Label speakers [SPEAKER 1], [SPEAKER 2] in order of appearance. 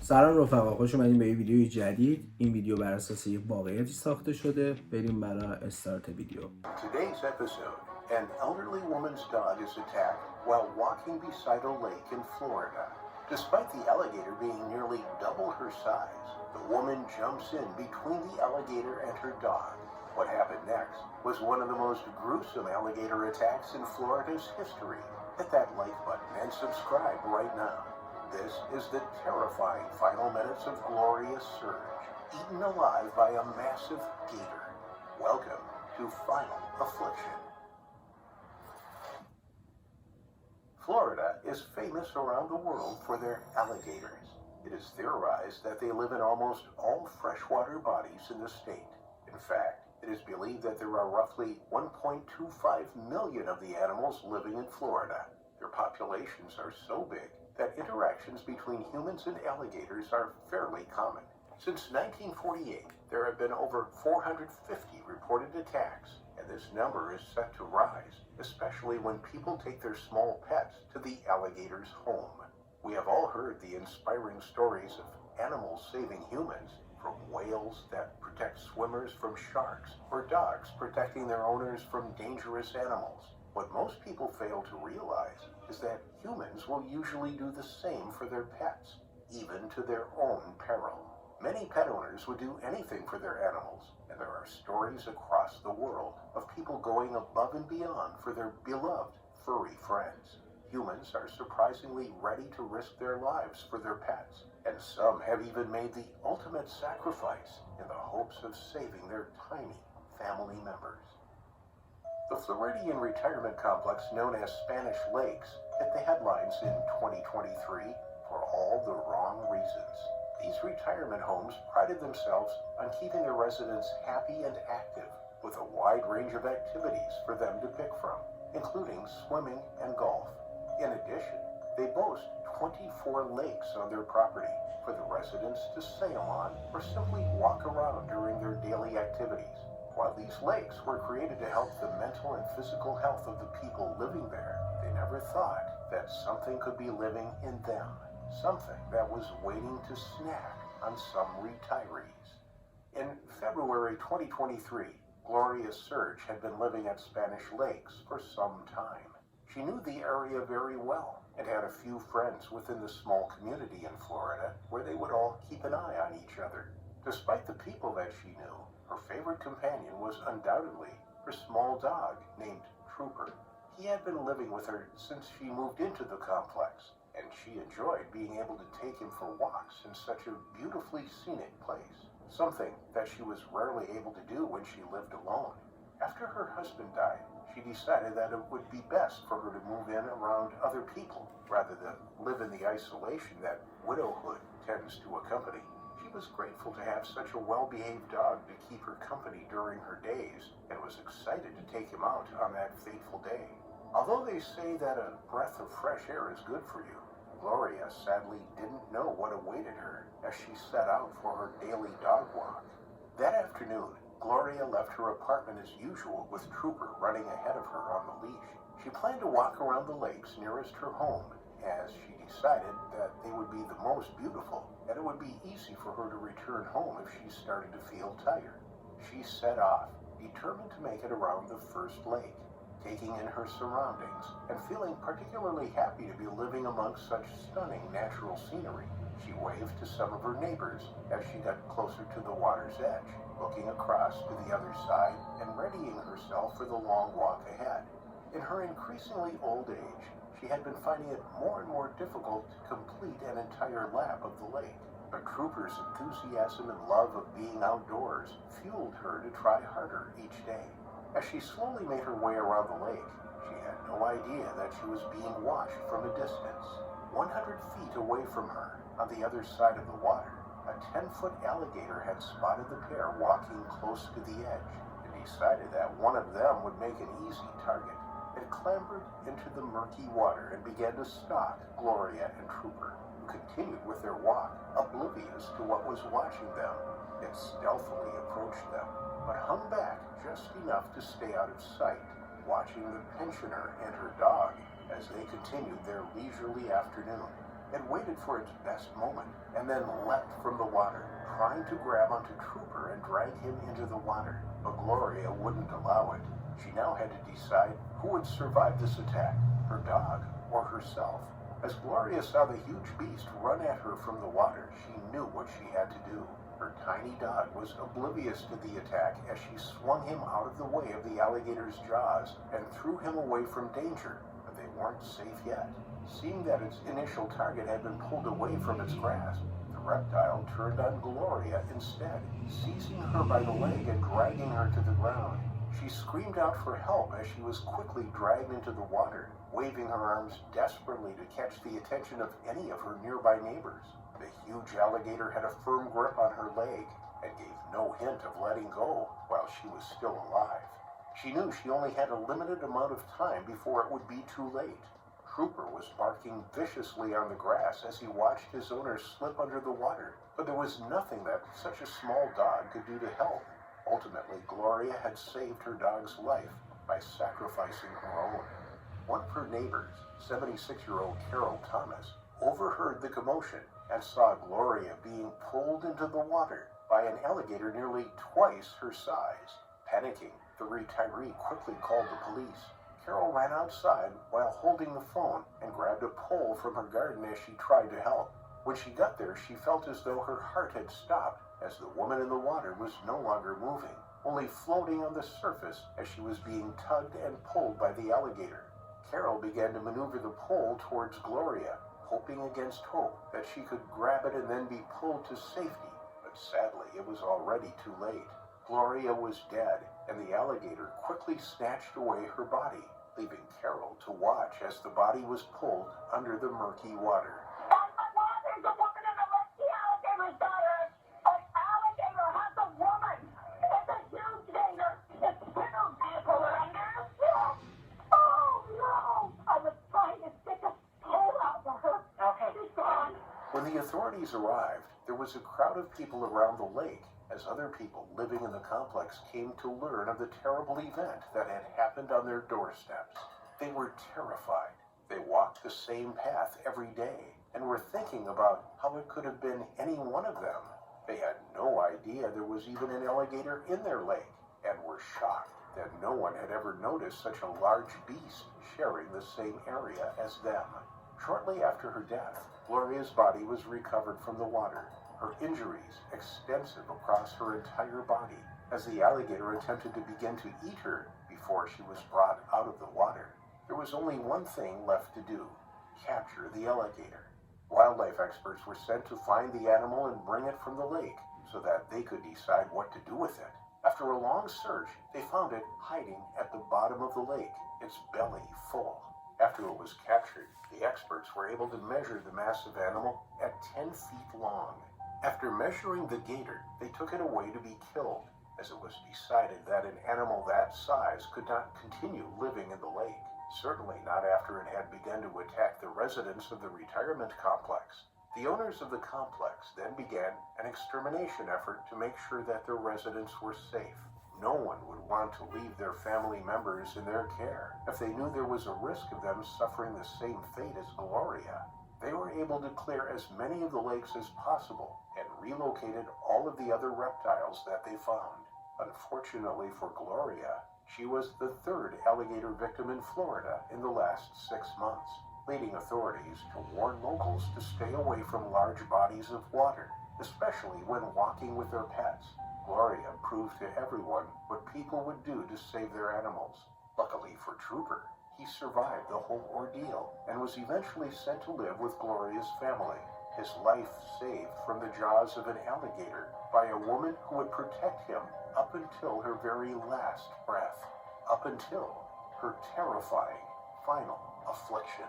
[SPEAKER 1] سلام رفقا، خوش اومدین به یه ویدیوی جدید. این ویدیو بر اساس یک واقعیتی ساخته شده. بریم برای استارت ویدیو.
[SPEAKER 2] Today's episode, an elderly woman's dog is attacked while walking beside a lake in Florida. Despite the alligator being nearly double her size, the woman jumps in between the alligator and her dog. What happened next was one of the most gruesome alligator attacks in Florida's history. Hit that like button and subscribe right now. This is the terrifying final minutes of Gloria's surge, eaten alive by a massive gator. Welcome to Final Affliction. Florida is famous around the world for their alligators. It is theorized that they live in almost all freshwater bodies in the state. In fact, it is believed that there are roughly 1.25 million of the animals living in Florida. Their populations are so big that interactions between humans and alligators are fairly common. Since 1948, there have been over 450 reported attacks, and this number is set to rise, especially when people take their small pets to the alligator's home. We have all heard the inspiring stories of animals saving humans, from whales that protect swimmers from sharks, or dogs protecting their owners from dangerous animals. What most people fail to realize is that humans will usually do the same for their pets, even to their own peril. Many pet owners would do anything for their animals, and there are stories across the world of people going above and beyond for their beloved furry friends. Humans are surprisingly ready to risk their lives for their pets, and some have even made the ultimate sacrifice in the hopes of saving their tiny family members. The Floridian retirement complex known as Spanish Lakes hit the headlines in 2023 for all the wrong reasons. These retirement homes prided themselves on keeping their residents happy and active, with a wide range of activities for them to pick from, including swimming and golf. In addition, they boast 24 lakes on their property for the residents to sail on or simply walk around during their daily activities. While these lakes were created to help the mental and physical health of the people living there, they never thought that something could be living in them, something that was waiting to snack on some retirees. In February 2023, Gloria Surge had been living at Spanish Lakes for some time. She knew the area very well and had a few friends within the small community in Florida where they would all keep an eye on each other. Despite the people that she knew, her favorite companion was undoubtedly her small dog named Trooper. He had been living with her since she moved into the complex, and she enjoyed being able to take him for walks in such a beautifully scenic place, something that she was rarely able to do when she lived alone. After her husband died, she decided that it would be best for her to move in around other people rather than live in the isolation that widowhood tends to accompany. She was grateful to have such a well-behaved dog to keep her company during her days and was excited to take him out on that fateful day. Although they say that a breath of fresh air is good for you, Gloria sadly didn't know what awaited her as she set out for her daily dog walk. That afternoon, Gloria left her apartment as usual with Trooper running ahead of her on the leash. She planned to walk around the lakes nearest her home, as she decided that they would be the most beautiful, and it would be easy for her to return home if she started to feel tired. She set off, determined to make it around the first lake, taking in her surroundings and feeling particularly happy to be living amongst such stunning natural scenery. She waved to some of her neighbors as she got closer to the water's edge, looking across to the other side and readying herself for the long walk ahead. In her increasingly old age, she had been finding it more and more difficult to complete an entire lap of the lake. But Trooper's enthusiasm and love of being outdoors fueled her to try harder each day. As she slowly made her way around the lake, she had no idea that she was being watched from a distance. 100 feet away from her, on the other side of the water, a 10-foot alligator had spotted the pair walking close to the edge and decided that one of them would make an easy target. It clambered into the murky water and began to stalk Gloria and Trooper, who continued with their walk, oblivious to what was watching them. It stealthily approached them, but hung back just enough to stay out of sight, watching the pensioner and her dog as they continued their leisurely afternoon. It waited for its best moment and then leapt from the water, trying to grab onto Trooper and drag him into the water. But Gloria wouldn't allow it. She now had to decide who would survive this attack, her dog or herself. As Gloria saw the huge beast run at her from the water, she knew what she had to do. Her tiny dog was oblivious to the attack as she swung him out of the way of the alligator's jaws and threw him away from danger, but they weren't safe yet. Seeing that its initial target had been pulled away from its grasp, the reptile turned on Gloria instead, seizing her by the leg and dragging her to the ground. She screamed out for help as she was quickly dragged into the water, waving her arms desperately to catch the attention of any of her nearby neighbors. The huge alligator had a firm grip on her leg and gave no hint of letting go while she was still alive. She knew she only had a limited amount of time before it would be too late. Trooper was barking viciously on the grass as he watched his owner slip under the water, but there was nothing that such a small dog could do to help. Ultimately, Gloria had saved her dog's life by sacrificing her own. One of her neighbors, 76-year-old Carol Thomas, overheard the commotion and saw Gloria being pulled into the water by an alligator nearly twice her size. Panicking, the retiree quickly called the police. Carol ran outside while holding the phone and grabbed a pole from her garden as she tried to help. When she got there, she felt as though her heart had stopped as the woman in the water was no longer moving, only floating on the surface as she was being tugged and pulled by the alligator. Carol began to maneuver the pole towards Gloria, hoping against hope that she could grab it and then be pulled to safety, but sadly it was already too late. Gloria was dead, and the alligator quickly snatched away her body, leaving Carol to watch as the body was pulled under the murky water.
[SPEAKER 3] There's a woman in the lake. The alligator's got her. An alligator has a woman. It's a huge gator. It's two people under. Oh, no. I was trying to stick a pole out for her. Okay. She's gone.
[SPEAKER 2] When the authorities arrived, there was a crowd of people around the lake as other people living in the complex came to learn of the terrible event that had happened on their doorsteps. They were terrified. They walked the same path every day and were thinking about how it could have been any one of them. They had no idea there was even an alligator in their lake and were shocked that no one had ever noticed such a large beast sharing the same area as them. Shortly after her death, Gloria's body was recovered from the water, her injuries extensive across her entire body, as the alligator attempted to begin to eat her before she was brought out of the water. There was only one thing left to do: capture the alligator. Wildlife experts were sent to find the animal and bring it from the lake so that they could decide what to do with it. After a long search, they found it hiding at the bottom of the lake, its belly full. After it was captured, the experts were able to measure the massive animal at 10 feet long. After measuring the gator, they took it away to be killed, as it was decided that an animal that size could not continue living in the lake, certainly not after it had begun to attack the residents of the retirement complex. The owners of the complex then began an extermination effort to make sure that their residents were safe. No one would want to leave their family members in their care if they knew there was a risk of them suffering the same fate as Gloria. They were able to clear as many of the lakes as possible and relocated all of the other reptiles that they found. Unfortunately for Gloria, she was the third alligator victim in Florida in the last 6 months, leading authorities to warn locals to stay away from large bodies of water, especially when walking with their pets. Gloria proved to everyone what people would do to save their animals. Luckily for Trooper, he survived the whole ordeal and was eventually sent to live with Gloria's family, his life saved from the jaws of an alligator by a woman who would protect him up until her very last breath, up until her terrifying final affliction.